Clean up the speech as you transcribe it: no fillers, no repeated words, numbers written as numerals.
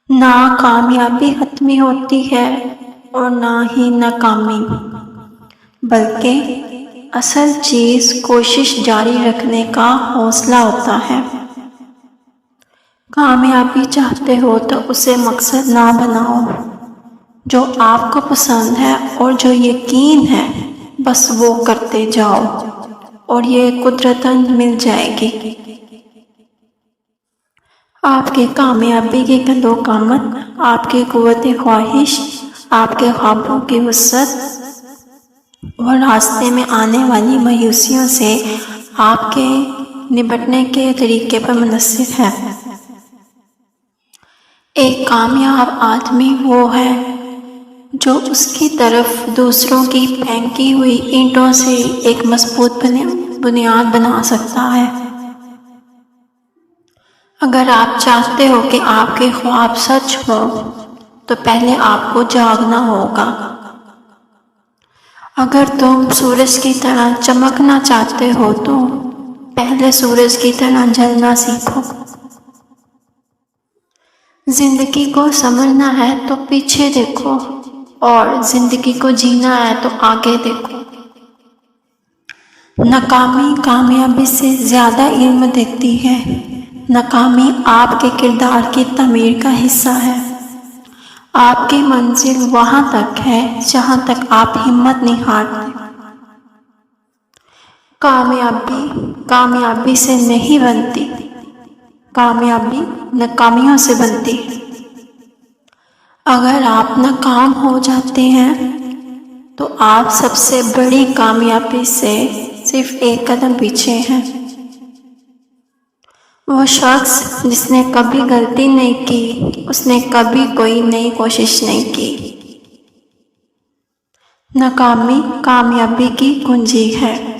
نہ کامیابی حتمی ہوتی ہے اور نہ ہی ناکامی، بلکہ اصل چیز کوشش جاری رکھنے کا حوصلہ ہوتا ہے۔ کامیابی چاہتے ہو تو اسے مقصد نہ بناؤ، جو آپ کو پسند ہے اور جو یقین ہے بس وہ کرتے جاؤ اور یہ قدرتاً مل جائے گی۔ آپ کی کامیابی کی قدوقامت، آپ کی قوت خواہش، آپ کے خوابوں کی وسعت اور راستے میں آنے والی مایوسیوں سے آپ کے نمٹنے کے طریقے پر منحصر ہے۔ ایک کامیاب آدمی وہ ہے جو اس کی طرف دوسروں کی پھینکی ہوئی اینٹوں سے ایک مضبوط بنیاد بنا سکتا ہے۔ اگر آپ چاہتے ہو کہ آپ کے خواب سچ ہوں تو پہلے آپ کو جاگنا ہوگا۔ اگر تم سورج کی طرح چمکنا چاہتے ہو تو پہلے سورج کی طرح جلنا سیکھو۔ زندگی کو سمجھنا ہے تو پیچھے دیکھو اور زندگی کو جینا ہے تو آگے دیکھو۔ ناکامی کامیابی سے زیادہ علم دیتی ہے۔ ناکامی آپ کے کردار کی تعمیر کا حصہ ہے۔ آپ کی منزل وہاں تک ہے جہاں تک آپ ہمت نہیں ہارتے۔ کامیابی سے نہیں بنتی، کامیابی ناکامیوں سے بنتی ہے۔ اگر آپ ناکام ہو جاتے ہیں تو آپ سب سے بڑی کامیابی سے صرف ایک قدم پیچھے ہیں۔ وہ شخص جس نے کبھی غلطی نہیں کی، اس نے کبھی کوئی نئی کوشش نہیں کی۔ ناکامی کامیابی کی کنجی ہے۔